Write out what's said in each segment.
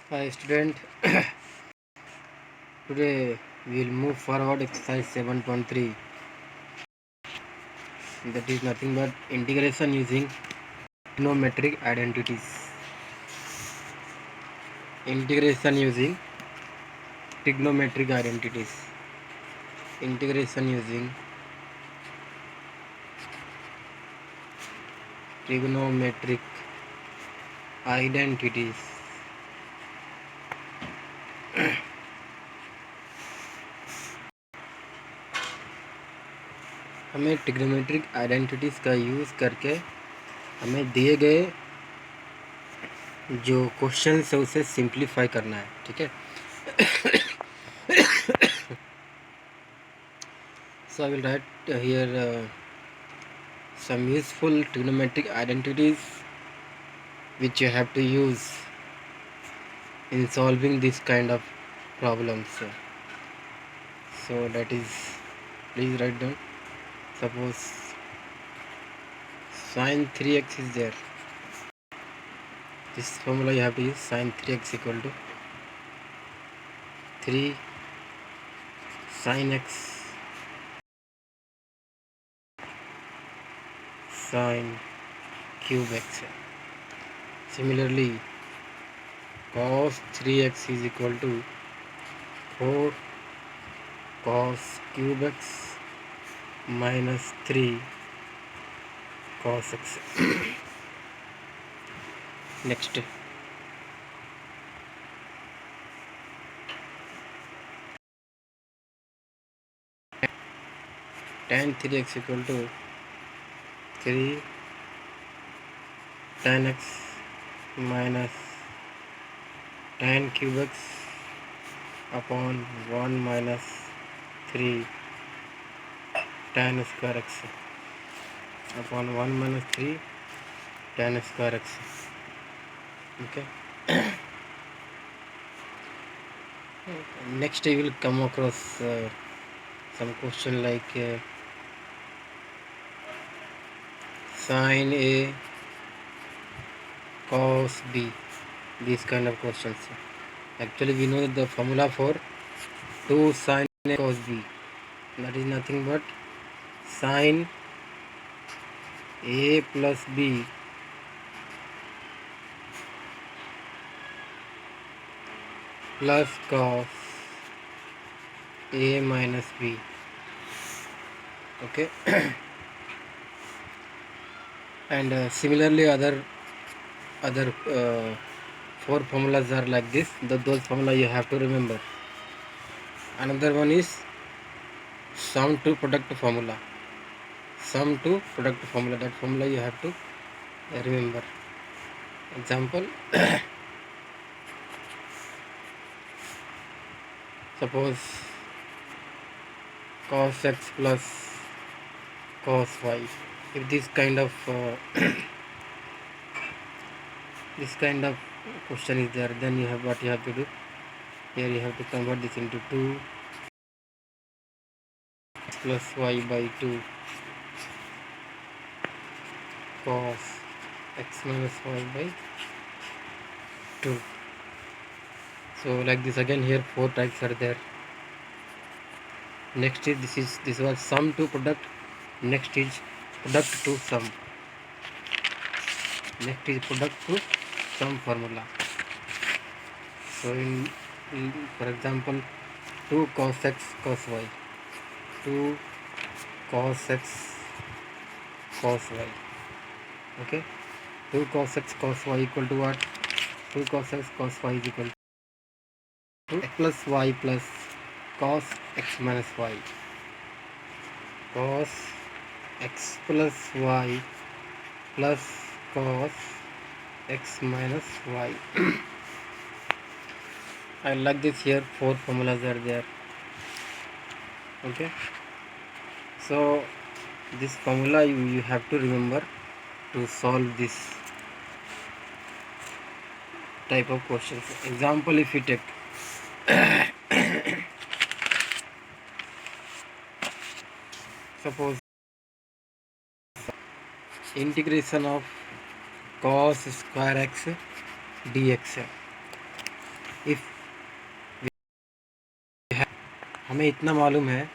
Hi student, today we will move forward exercise 7.3, that is nothing but integration using trigonometric identities. Integration using trigonometric identities. Integration using trigonometric identities. हमें trigonometric identities का use करके हमें दिए गए जो question है उसे simplify करना है. ठीक है. So I will write here some useful trigonometric identities which you have to use in solving this kind of problems. So that is, please write down. Suppose sine 3x is there. This formula you have to use. Sine 3x equal to 3 sine x sine cube x. Similarly, cos 3x is equal to 4 cos cube x minus 3 cos x. Next, tan 3x equal to 3 tan x minus tan cube x upon 1 minus 3 tan square x upon 1 minus 3 tan square x. Okay. Next I will come across some question like sin A cos B, these kind of questions. Actually we know the formula for 2 sin A cos B, that is nothing but sin A plus B plus cos A minus B. Okay. And similarly other 4 formulas are like this. Those formula you have to remember. Another one is sum to product formula. Sum to product formula. That formula you have to remember. Example. Suppose cos x plus cos y. If this kind of this kind of question is there, then you have what you have to do. Here you have to convert this into 2 plus y by 2 cos x minus y by 2. So like this again, here 4 types are there. Next is this was sum to product. Next is product to sum. Next is product to sum formula. So in for example 2 cos x cos y, 2 cos x cos y. Okay, 2 cos x cos y equal to what? 2 cos x cos y is equal to x plus y plus cos x minus y. Cos x plus y plus cos x minus y. I like this. Here 4 formulas are there. Okay, so this formula you have to remember to solve this type of questions. Example, if you take suppose integration of cos square x dx. If हमें इतना मालूम है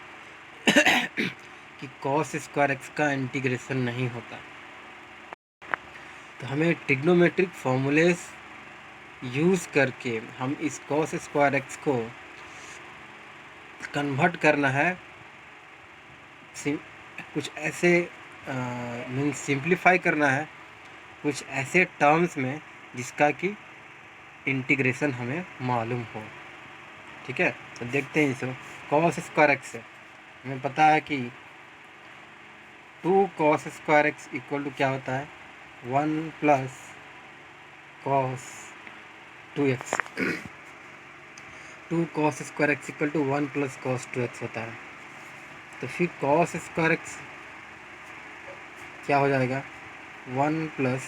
कि cos square x का integration नहीं होता, तो हमें ट्रिग्नोमेट्रिक फॉर्मूलेस यूज़ करके हम इस कॉस स्क्वायर एक्स को कन्वर्ट करना है कुछ ऐसे मीन्स सिंप्लीफाई करना है कुछ ऐसे टर्म्स में जिसका कि इंटीग्रेशन हमें मालूम हो। ठीक है, तो देखते हैं इसको। कॉस स्क्वायर एक्स है, हमें पता है कि 2 cos square x equal to क्या होता है 1 plus cos 2x। 2 cos square x equal to 1 plus cos 2x होता है। तो फिर कॉस स्क्वायर एक्स क्या हो जाएगा 1 plus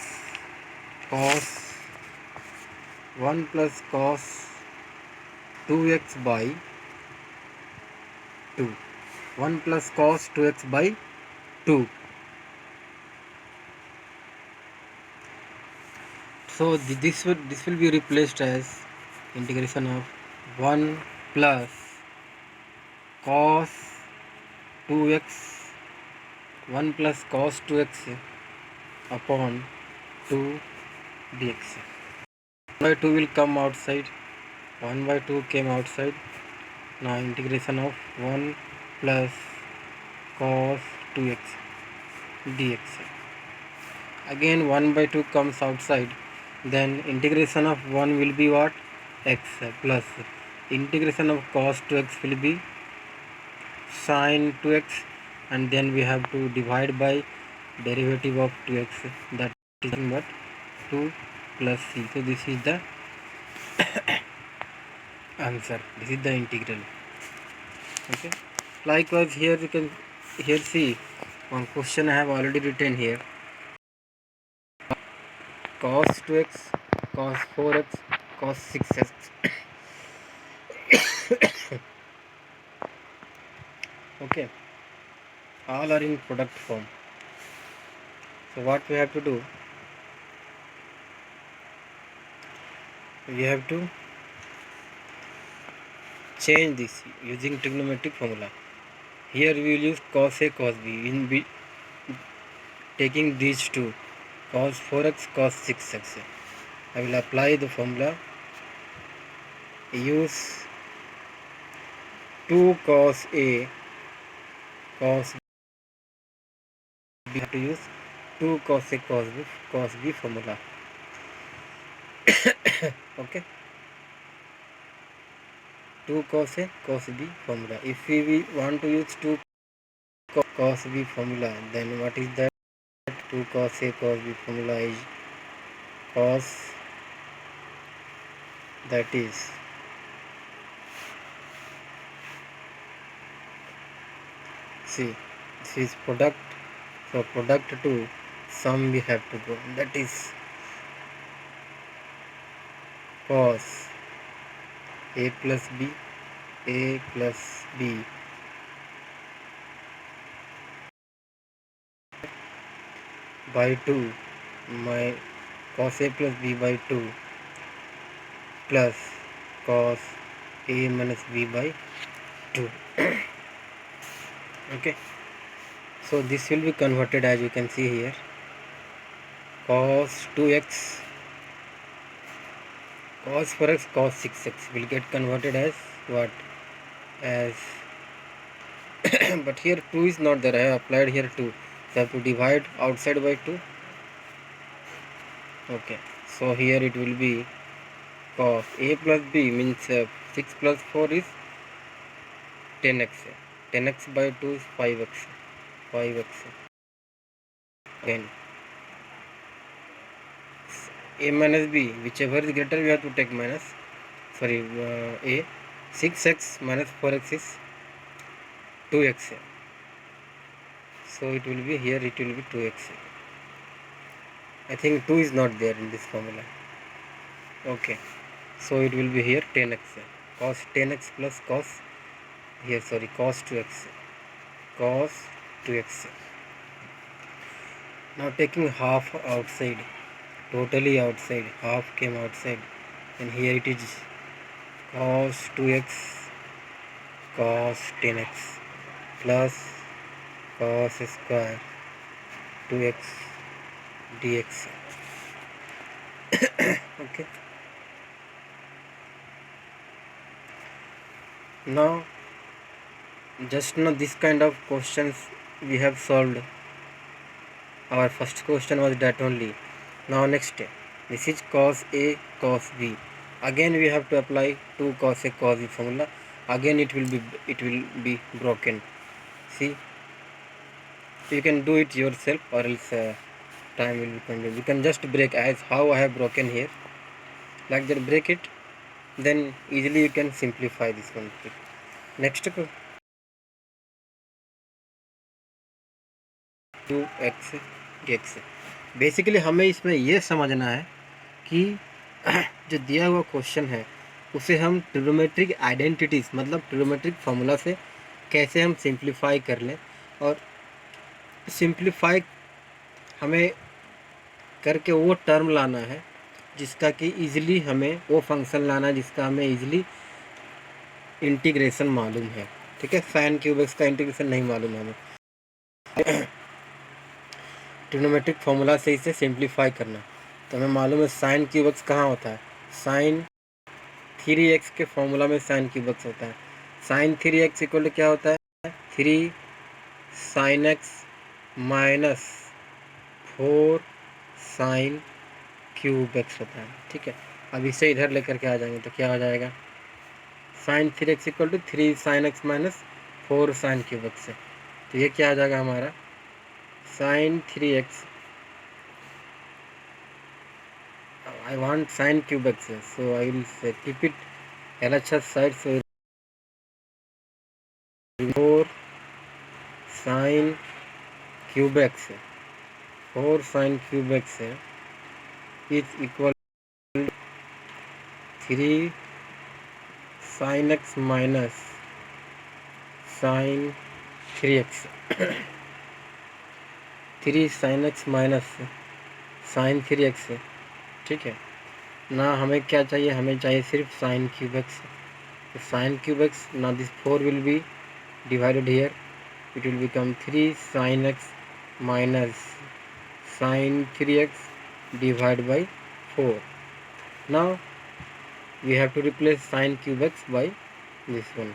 cos 2x by 2, 1 plus cos 2x by 2। So this will be replaced as integration of 1 plus cos 2x 1 plus cos 2x upon 2 dx। 1 by 2 will come outside, 1 by 2 came outside. Now integration of 1 plus cos 2x dx, again 1 by 2 comes outside, then integration of 1 will be what x plus integration of cos 2x will be sin 2x, and then we have to divide by derivative of 2x, that is but 2 plus c. So this is the answer, this is the integral. Okay, likewise here you can here see one question I have already written here, cos 2x cos 4x cos 6x. Okay, all are in product form. So what we have to do, we have to change this using trigonometric formula. Here we will use cos A cos B in B, taking these two cos 4x cos 6x. I will apply the formula, use 2 cos A cos B, have to use 2 cos A cos B formula. Okay, 2 cos A cos B formula. If we want to use 2 cos B formula, then what is that? 2 cos A cos B formula is cos, that is see this is product, so product to sum we have to go, that is cos A plus B by 2, my cos A plus B by 2 plus cos A minus B by 2. Okay, so this will be converted as you can see here, cos 2x cos 4x cos 6x will get converted as what, as but here 2 is not there, I have applied here 2, so I have to divide outside by 2. Okay, so here it will be cos A plus B means 6 plus 4 is 10x, 10x by 2 is 5x. Again A minus B, whichever is greater we have to take minus, sorry A, 6x minus 4x is 2x, so it will be here, it will be 2x. I think 2 is not there in this formula. Okay, so it will be here 10x, cos 10x plus cos, here sorry cos 2x, cos 2x. Now taking half outside, totally outside, half came outside, and here it is cos 2x cos 10x plus cos square 2x dx. Okay, now just now this kind of questions we have solved. Our first question was that only. Now next, this is cos a cos b. Again we have to apply 2 cos a cos b formula. Again it will be broken. See, you can do it yourself, or else time will become. You can just break as how I have broken here. Like that, break it. Then easily you can simplify this one. Next, 2x dx. Basically हमें इसमें यह समझना है कि जो दिया हुआ question है उसे हम ट्रिग्नोमेट्रिक आइडेंटिटीज मतलब ट्रिग्नोमेट्रिक फार्मूला से कैसे हम सिंप्लीफाई कर लें, और सिंप्लीफाई हमें करके वो टर्म लाना है जिसका कि इजीली हमें वो फंक्शन लाना है जिसका हमें इजीली इंटीग्रेशन मालूम है. ठीक है, साइन क्यूब एक्स का इंटीग्रेशन नहीं मालूम है हमें. ट्रिग्नोमेट्रिक फार्मूला से इसे सिंप्लीफाई करना. तो हमें मालूम है साइन क्यूब एक्स कहाँ होता है. साइन 3x के फॉर्मूला में साइन क्यूब एक्स होता है. साइन 3x इक्वल टू क्या होता है, 3 sine x minus 4 sine cube x होता है. ठीक है, अब इसे इधर लेकर के आ जाएंगे तो क्या हो जाएगा, sine 3x equal to 3 sine x minus 4 sine cube x है. तो ये क्या आ जाएगा हमारा, sine 3x, I want sine cube x, so I will say keep it LHS side, so 4 sine cube x, 4 sine cube x is equal to 3 sin x minus sin 3x. 3 sin x minus sin 3x. ठीक है ना, हमें क्या चाहिए, हमें चाहिए सिर्फ sine cube x. तो साइन क्यूब एक्स, ना this 4 will be divided here, it will become 3 sine x minus sine 3x divide by 4. Now we have to replace sine cube x by this one.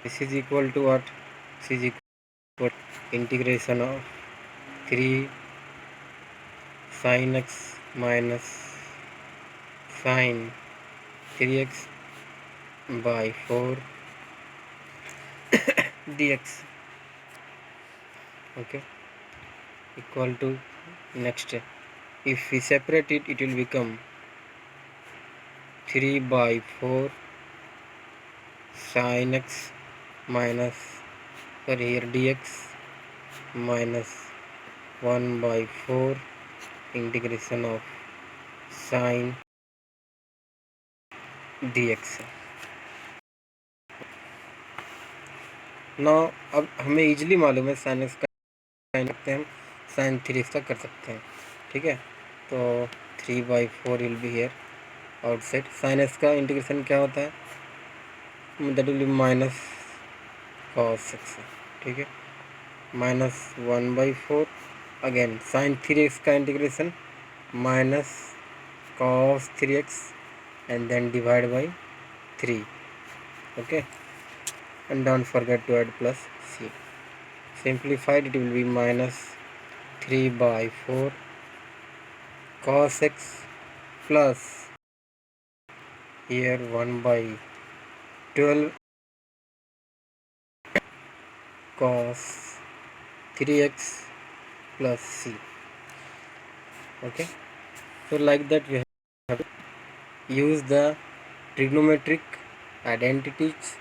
This is equal to what, this is equal integration of 3 sin x minus sin 3x by 4 dx. Okay, equal to, next if we separate it, it will become 3 by 4 sin x minus, for here dx, minus 1 by 4 integration of sine dx. ना अब हमें easily मालूम है sine x का sign सकते हैं, हम sign 3x का कर सकते हैं. ठीक है, तो 3 by 4 will be here outside. Sine x का इंटीग्रेशन क्या होता है, that will be minus cos x. ठीक है, minus 1 by 4. Again sine 3x का integration minus cos 3x and then divide by 3. Okay, and don't forget to add plus c. Simplified, it will be minus 3 by 4 cos x plus here 1 by 12 cos 3x plus c. Okay, so like that we have to use the trigonometric identities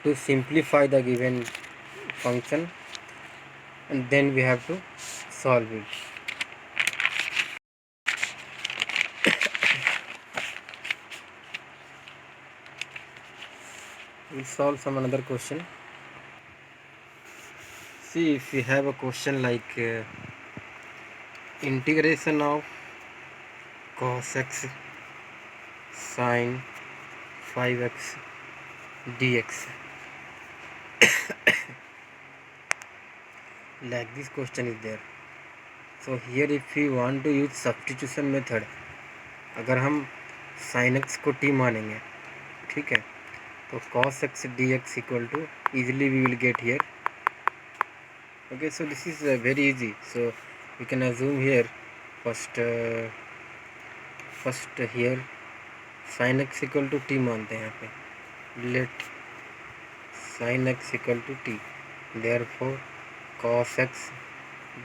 to simplify the given function, and then we have to solve it. We'll solve some another question. See, if we have a question like integration of cos x sin 5x dx. Like this question is there. So here if we want to use substitution method, अगर हम sin x को t मानेंगे, ठीक है, तो cos x dx equal to, easily we will get here. Okay, so this is very easy. So we can assume here first here sin x equal to t मानते हैं यहाँ पे. Let sin x equal to t, therefore cos x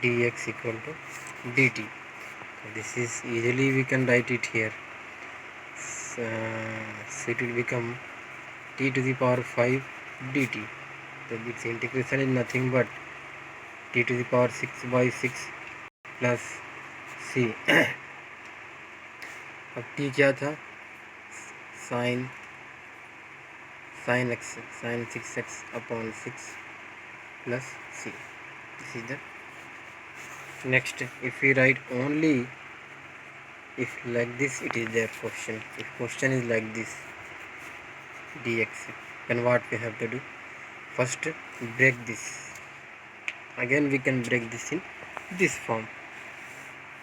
dx equal to dt. This is easily we can write it here. So it will become t to the power 5 dt. So its integration is nothing but t to the power 6 by 6 plus c. अब t क्या था, sin x, sin 6x upon 6 plus c. This is the next. If we write only, if like this it is their question, if question is like this dx, then what we have to do, first break this, again we can break this in this form.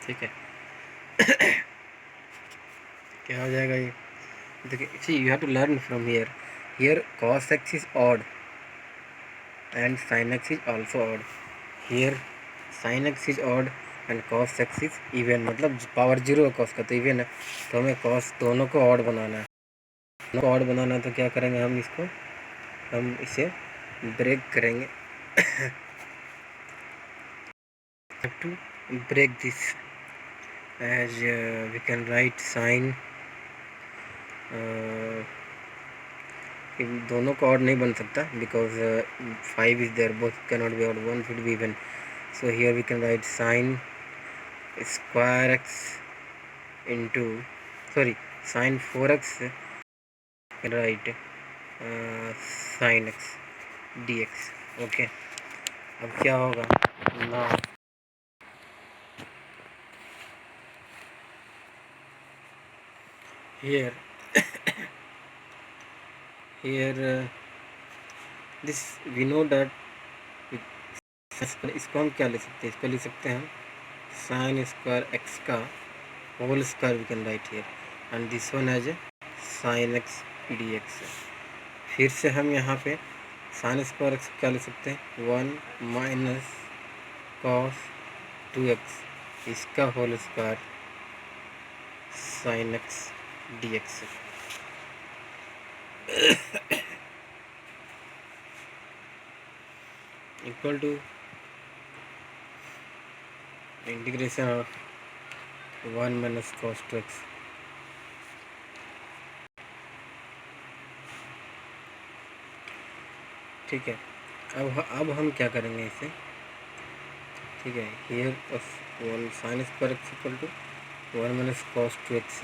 ठीक है, क्या हो जाएगा ये, देखिए, see you have to learn from here. Here cos x is odd and sin x is also odd. Here sin x is odd and cos x is even, मतलब power zero है cos का तो even है, तो हमें cos दोनों को odd बनाना है. दोनों को ऑड बनाना है तो क्या करेंगे हम इसको, हम इसे ब्रेक करेंगे. To break this as we can write sine, दोनों को ऑड नहीं बन सकता because 5 is there, both can not be odd, one should be even. So here we can write sine square x into, sorry, sin 4x, right, sin x dx. Okay, अब क्या होगा ना, here this we know that इसको हम क्या ले सकते हैं, इसको ले सकते हैं हम साइन स्क्वायर एक्स का whole square, we can write here, and this one as sine x d x. फिर से हम यहाँ पे साइन स्क्वायर एक्स क्या ले सकते हैं, 1 माइनस कॉस 2x, इसका whole square sine x d x. Equal to integration of 1 minus cos 2x. ठीक है, अब हम क्या करेंगे इसे, ठीक है, here 1 sine square x equal to 1 minus cos 2x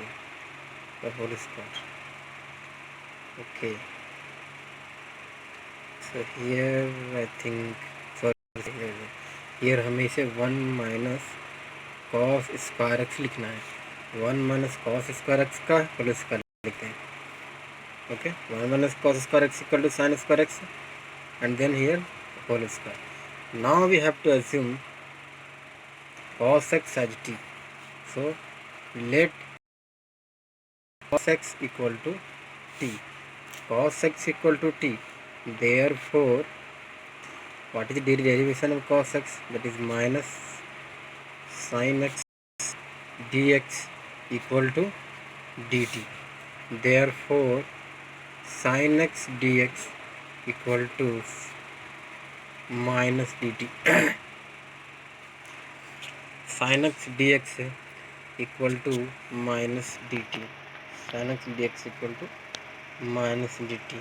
का whole square. Okay, so here I think, sorry, here हमें इसे 1 माइनस कॉस स्क्वायर एक्स लिखना है. 1 माइनस कॉस स्क्वायर एक्स का होल स्क्वायर लिखते हैं. Okay, 1 minus cos square x equal to sine square x, and then here whole square. Now we have to assume cos x as t. So let cos x equal to t. Cos x equal to t. Therefore, what is the derivation of cos x? That is minus sin x dx equal to dt. Therefore, sin x dx equal to minus d t. Sine x d x equal to minus d t. Sine x d x equal to minus d t.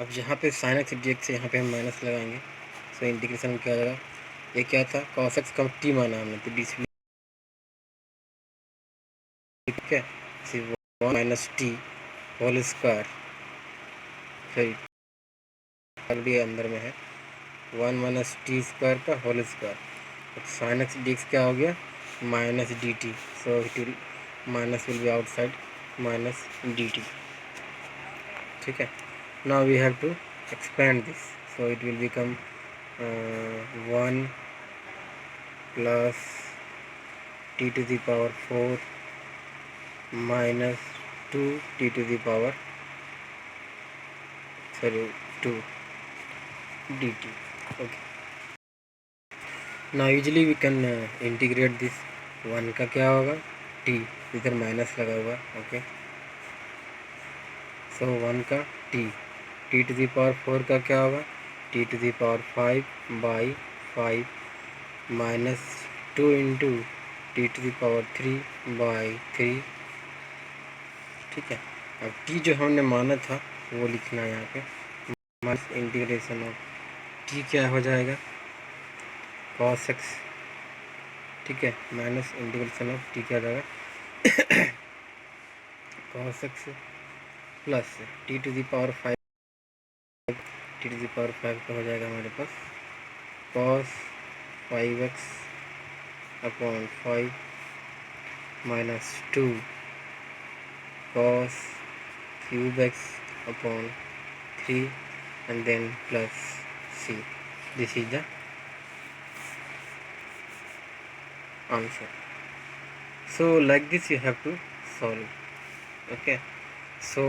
अब यहाँ पे sign x d x, यहाँ पे हम minus लगाएंगे, so integration क्या हो जाएगा, ये क्या था, कॉस एक्स का टी माना हमने, तो डी, ठीक है, सिर्फ 1 माइनस टी होल स्क्वायर, सही ऑलरेडी अंदर में है 1 माइनस टी स्क्वायर का होल स्क्वायर. तो साइन एक्स डी एक्स क्या हो गया, minus dt, so it will minus will be outside, minus dt. ठीक है. Now we have to expand this, so it will become 1 plus t to the power 4 minus 2 t to the power 2 dt. Okay. Now usually we can integrate this. 1 का क्या होगा, t, इधर minus लगा हुआ. Okay, सो 1 का t to the power 4 का क्या होगा, t to the power 5/5 minus 2 into t to the power 3/3. ठीक है. अब t जो हमने माना था वो लिखना है यहाँ पे. माइनस इंटीग्रेशन ऑफ t क्या हो जाएगा, cos x. ठीक है, माइनस इंटीग्रेशन ऑफ t क्या हो जाएगा, cos x plus t to the power 5, t to the power 5 का हो जाएगा हमारे पास cos 5x upon 5 minus 2 cos cube x upon 3 and then plus c. This is the answer. So like this you have to solve. Okay, so